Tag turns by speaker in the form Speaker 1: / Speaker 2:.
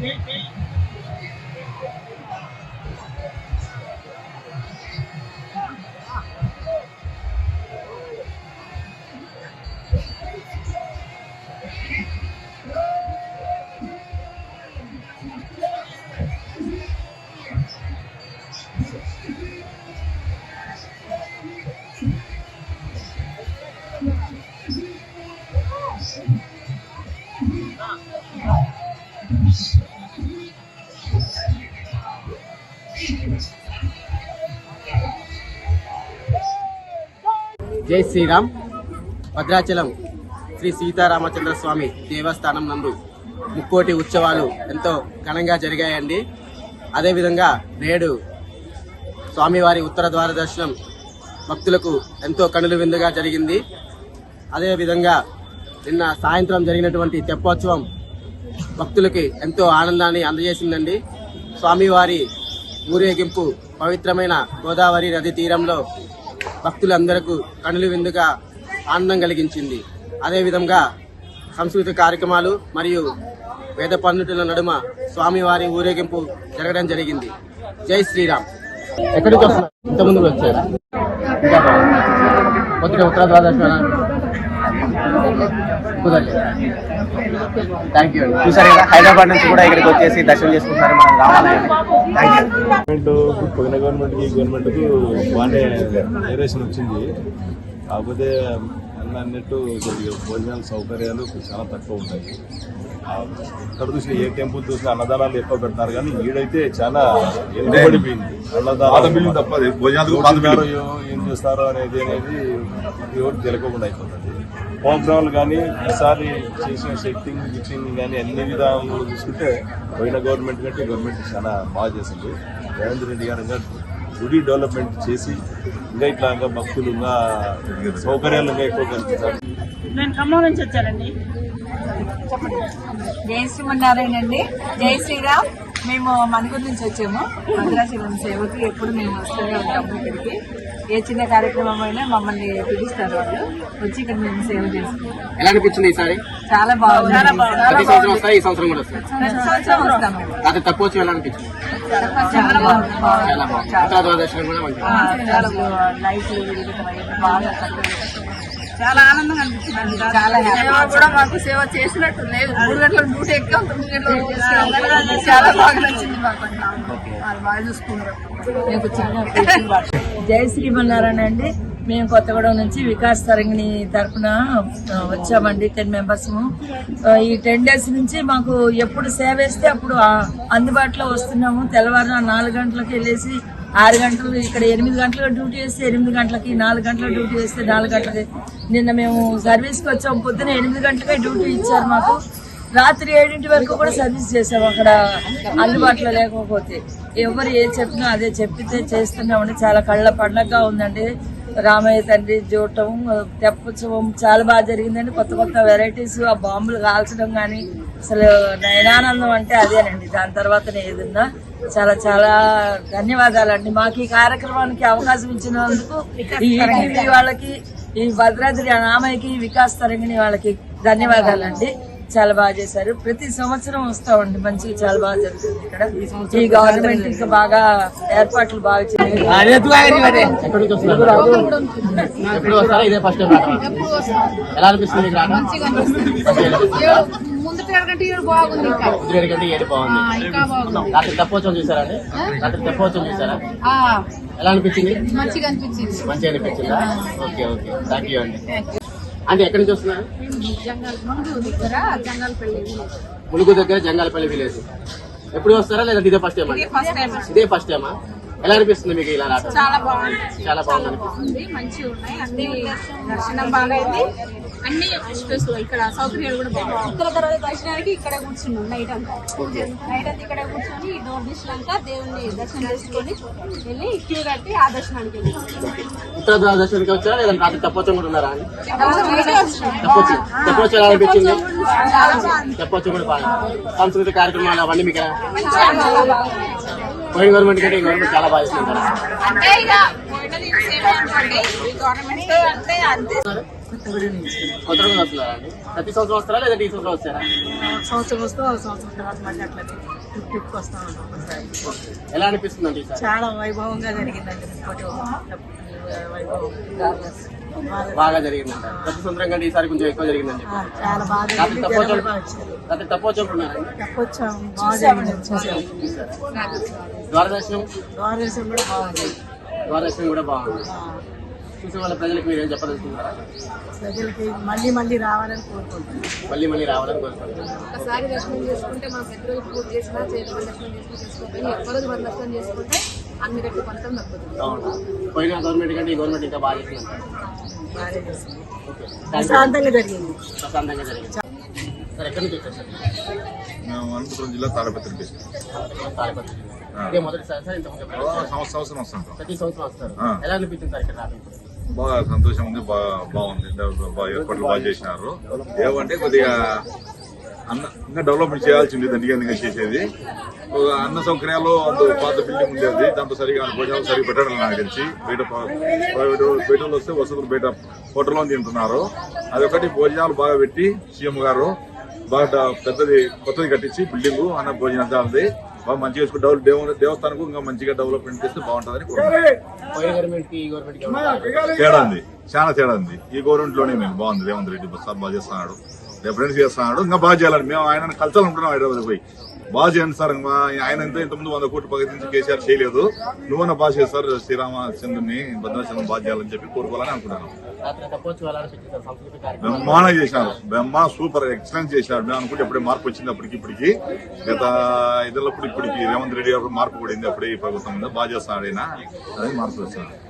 Speaker 1: జై శ్రీరామ్. భద్రాచలం శ్రీ సీతారామచంద్ర స్వామి దేవస్థానం నందు ముక్కోటి ఉత్సవాలు ఎంతో ఘనంగా జరిగాయండి. అదేవిధంగా నేడు స్వామివారి ఉత్తర ద్వార దర్శనం భక్తులకు ఎంతో కనుల విందుగా జరిగింది. అదేవిధంగా నిన్న సాయంత్రం జరిగినటువంటి తెప్పోత్సవం భక్తులకి ఎంతో ఆనందాన్ని అందజేసిందండి. స్వామివారి ఊరేగింపు పవిత్రమైన గోదావరి నది తీరంలో భక్తులందరకు కనుల విందుగా ఆనందం కలిగించింది. అదేవిధంగా సాంస్కృతిక కార్యక్రమాలు మరియు వేద పండితుల నడుమ స్వామివారి ఊరేగింపు జరగడం జరిగింది. జై శ్రీరామ్. ఎక్కడికి వస్తున్నారు? ఇంతకుముందు వచ్చారు ఉత్తర ద్వాదశ. Thank you. చూసారు కదా, హైదరాబాద్ నుంచి కూడా ఇక్కడికి వచ్చేసి దర్శనం చేసుకుంటున్నారు మన రామాలయం.
Speaker 2: పోయిన గవర్నమెంట్ కి గవర్నమెంట్ కు బాగానే వేరియేషన్ వచ్చింది. కాకపోతే అన్నట్టు భోజనాల సౌకర్యాలు చాలా తక్కువ ఉంటాయి. ఇక్కడ చూసిన ఏ టెంపుల్ చూసినా అన్నదానాలు ఎక్కువ పెడతారు, కానీ ఈడైతే చాలా పడిపోయింది. అన్నదానాలు తప్ప భోజనాలు ఏం చేస్తారో అనేది ఎవరు తెలియకుండా అయిపోతుంది. ప్రోగ్రాంలు కానీ ఈసారి చేసిన సెట్టింగ్ గిట్టింగ్ కానీ అన్ని విధాలు చూసుకుంటే పోయిన గవర్నమెంట్ కంటే గవర్నమెంట్ చాలా బాగా చేసింది. రేవంత్ రెడ్డి గారు గుడి డెవలప్మెంట్ చేసి ఇంకా ఇట్లా భక్తులు ఇంకా సౌకర్యాలు ఇంకా ఎక్కువ కల్పిస్తారు.
Speaker 3: నేను ఖమ్మం నుంచి వచ్చానండి.
Speaker 4: జై శ్రీమన్నారాయణ అండి. జై శ్రీరామ్. మేము మణిపూర్ నుంచి వచ్చాము. భద్రాచలం సేవకి ఎప్పుడు మేము వస్తూనే ఉంటాము. ఇక్కడికి ఏ చిన్న కార్యక్రమం అయినా మమ్మల్ని పిలుస్తారు వాళ్ళు వచ్చి ఇక్కడ మేము సేవ చేస్తాం.
Speaker 1: ఎలా అనిపించింది ఈసారి?
Speaker 4: చాలా బాగుంది.
Speaker 1: ప్రతి సంవత్సరం వస్తాయి, ఈ సంవత్సరం కూడా వస్తాయి.
Speaker 4: ప్రతి సంవత్సరం వస్తాం.
Speaker 1: అది తప్పవచ్చు. ఎలా అనిపించింది?
Speaker 4: చాలా బాగుంది.
Speaker 1: దర్శనం కూడా
Speaker 4: బాగా
Speaker 3: చాలా ఆనందంగా అనిపిస్తుంది.
Speaker 4: చాలా
Speaker 3: కూడా మాకు సేవ చేసినట్టు లేదు. 3 గంటల డ్యూటీ ఎక్కాం, 9 గంటలు చాలా బాగా నచ్చింది మాకు. బాగా చూసుకున్నారు.
Speaker 4: జై శ్రీమన్నారాయణ అండి. మేము కొత్తగూడెం నుంచి వికాస్ తరంగిణి తరఫున వచ్చామండి. 10 మెంబర్స్. ఈ 10 days నుంచి మాకు ఎప్పుడు సేవ వేస్తే అప్పుడు అందుబాటులో వస్తున్నాము. తెల్లవారు 4 గంటలకు వెళ్ళేసి 6 గంటలు, ఇక్కడ 8 గంటలకు డ్యూటీ వేస్తే 8 గంటలకి, 4 గంటల డ్యూటీ వేస్తే 4 గంటలకి. నిన్న మేము సర్వీస్కి వచ్చాము. పొద్దున 8 గంటలకే డ్యూటీ ఇచ్చారు మాకు. రాత్రి 7 వరకు కూడా సర్వీస్ చేసాము. అక్కడ అందుబాటులో లేకపోతే ఎవరు ఏ చెప్పినా అదే చెప్పితే చేస్తున్నామండి. చాలా కళ్ళ పండగగా ఉందండి. రామయ్య తండ్రి చూడటం, తెప్పోత్సవం చాలా బాగా జరిగిందండి. కొత్త కొత్త వెరైటీస్, ఆ బాంబులు కాల్చడం కానీ అసలు నయనానందం అంటే అదేనండి. దాని తర్వాతనే ఏదన్నా చాలా చాలా ధన్యవాదాలండి. మాకు ఈ కార్యక్రమానికి అవకాశం ఇచ్చినందుకు ఈ ఈటీవీ వాళ్ళకి, ఈ భద్రాద్రి రామయ్యకి, వికాస్ తరంగిణి వాళ్ళకి ధన్యవాదాలండి. చాలా బాగా చేశారు. ప్రతి సంవత్సరం వస్తామండి. మంచిగా చాలా బాగా జరుగుతుంది ఇక్కడ. ఈ గవర్నమెంట్ ఇంకా బాగా ఏర్పాట్లు బాగా చేయాలి.
Speaker 3: ముందు 7 గంటలు బాగుంది.
Speaker 1: రాత్రి తెప్పోత్సవం చూసారండి? రాత్రి తెప్పోత్సవం చూసారా? ఎలా అనిపించింది?
Speaker 3: మంచిగా అనిపించింది.
Speaker 1: మంచిగా అనిపించిందా? ఓకే ఓకే, థ్యాంక్ యూ అండి. అంటే ఎక్కడి నుంచి వస్తున్నారు? ములుగు దగ్గర జంగాలపల్లి విలేజ్. ఎప్పుడు వస్తారా లేదా ఇదే ఫస్ట్ టైమా? ఇదే ఫస్ట్ టైమా? ఎలా అనిపిస్తుంది మీకు ఇలా రావడం?
Speaker 3: చాలా బాగుంది.
Speaker 1: చాలా బాగుంది అనిపిస్తుంది.
Speaker 3: మంచిగా ఉన్నాయి అన్ని. దర్శనం బాగా అయింది. అన్ని స్పేస్ ఇక్కడ సౌకర్యాలు కూడా బాగుంది. ఇక్కడ తర్వాత దర్శనానికి ఇక్కడ కూర్చున్నాం. నైట్ అంతా ఇక్కడ కూర్చొని ఈ డోర్ తీసినాక దేవుణ్ణి దర్శనం చేసుకొని వెళ్ళి క్యూ కట్టి ఆ దర్శనానికి వెళ్ళి
Speaker 1: ఉత్తర ద్వార దర్శనానికి వచ్చారా లేదా రాత్రి తెప్పోత్సవం కూడా ఉన్నారా? తెప్పోత్సవం ఎలా అనిపించింది? తెప్పోత్సవం కూడా బాగా. సాంస్కృతిక కార్యక్రమాలు అవన్నీ మీకు పోయిన గవర్నమెంట్ కంటే ఈ గవర్నమెంట్ చాలా బాగా ఇస్తుంది. కొత్తగా వస్తున్నారా అండి? ప్రతి సంవత్సరం వస్తారా లేదంటే ఈ సంవత్సరం వస్తారా?
Speaker 4: సంవత్సరం వస్తే ఒక సంవత్సరం తర్వాత మళ్ళీ అట్లా ట్రిప్కి వస్తూ ఉంటాం ఒకసారి.
Speaker 1: ఎలా అనిపిస్తుందండి ఈసారి?
Speaker 4: చాలా వైభవంగా జరిగిందండి. వైభవం
Speaker 1: బాగా జరిగిందంట. ప్రతి సంవత్సరం కంటే ఈసారి కొంచెం ఎక్కువ జరిగిందండి.
Speaker 4: చాలా బాగా జరిగింది. జనాలు బాగా వచ్చారు.
Speaker 1: రాత్రి తప్పవచ్చుకున్నారండి.
Speaker 4: తప్పొచ్చాం, బాగా జరిగింది. చూసాం.
Speaker 1: ద్వారదర్శనం
Speaker 4: ద్వారదర్శనం కూడా బాగుంది.
Speaker 1: ద్వారదర్శనం కూడా బాగుంది. చూసే వాళ్ళ ప్రజలకు మీరు ఏం చెప్పదలుచుకుంటారా?
Speaker 4: ప్రజలకి మళ్ళీ మళ్ళీ రావాలని కోరుకుంటున్నాం.
Speaker 1: మళ్ళీ మళ్ళీ రావాలని కోరుకుంటున్నాను.
Speaker 3: ఒకసారి దర్శనం చేసుకుంటే మనం పెద్దలు పూజ చేసినా చేతులు దర్శనం చేసుకోకపోయినా ఒక్కరోజు మనం దర్శనం చేసుకుంటే అన్ని రెట్లు ఫలితం దక్కుతుంది.
Speaker 1: అవును. పోయిన గవర్నమెంట్ కంటే ఈ గవర్నమెంట్ ఇంకా బాగా చేసిందంటారు.
Speaker 4: బాగా చేసింది.
Speaker 1: ఓకే.
Speaker 4: ప్రశాంతంగా జరిగింది.
Speaker 1: ప్రశాంతంగా జరిగింది. సార్ ఎక్కడి నుంచి వచ్చారు సార్?
Speaker 2: మేము అనంతపురం జిల్లా తాడపత్రి డిస్ట్రిక్ట్.
Speaker 1: తాడిపత్రి. ఇదే మొదటిసారి సార్? ఇంతకుముందు ఎప్పుడైనా?
Speaker 2: సంవత్సరం వస్తుంటాం.
Speaker 1: ప్రతి సంవత్సరం వస్తారు. ఎలా అనిపించింది సార్ ఇక్కడ రావడం?
Speaker 2: బాగా సంతోషం ఉంది, బాగుంది. ఏర్పాట్లు బాగా చేసినారు. ఏమంటే కొద్దిగా ఇంకా డెవలప్మెంట్ చేయాల్సింది, దండిగా చేసేది. అన్న సౌకర్యాలు పాత బిల్డింగ్ ఉండేది, దాంతో సరిగా భోజనాలు సరిగ్గా పెట్టడం నాకు తెలిసి. బయట వస్తే వసతులు బయట హోటల్లో తింటున్నారు. అదొకటి భోజనాలు బాగా పెట్టి సీఎం గారు బాగా పెద్దది కొత్తది కట్టించి బిల్డింగ్ అన్న భోజనాలు బాగా మంచిగా చేసుకుని దేవస్థానం ఇంకా మంచిగా డెవలప్మెంట్ చేస్తే బాగుంటుందని కోరుకుంటున్నాను.
Speaker 1: పోయిన గవర్నమెంట్ కి ఈ గవర్నమెంట్ కి
Speaker 2: తేడా ఉంది, చాలా తేడా ఉంది. ఈ గవర్నమెంట్ లోనే మేము బాగుంది. రేవంత్ రెడ్డి సార్ బాగా చేస్తున్నాడు, రిఫరెన్స్ చేస్తున్నాడు. ఇంకా బాగా చేయాలని మేము ఆయన కలసాలనుకుంటున్నాం. హైదరాబాద్ పోయి బాగా చేయండి సార్. ఆయన ఇంతకుముందు 100 కోట్ల ప్రగతించి కేసీఆర్ చేయలేదు, నువ్వన్నా బాగా చేస్తారు. శ్రీరామచంద్రుని భద్రాచలం బాగా చేయాలని చెప్పి కోరుకోవాలని అనుకుంటున్నాను. బ్రహ్మాండంగా చేసినారు, సూపర్ ఎక్సలెంట్ చేసినారు. మేము అనుకుంటే ఎప్పుడే మార్పు వచ్చింది ఇప్పటికి గత ఇప్పటికి రేవంత్ రెడ్డి గారు మార్పు పడింది. అప్పుడే ఈ ప్రభుత్వం బాగా చేస్తున్నాడు ఆయన, అది మార్పు వస్తున్నాడు.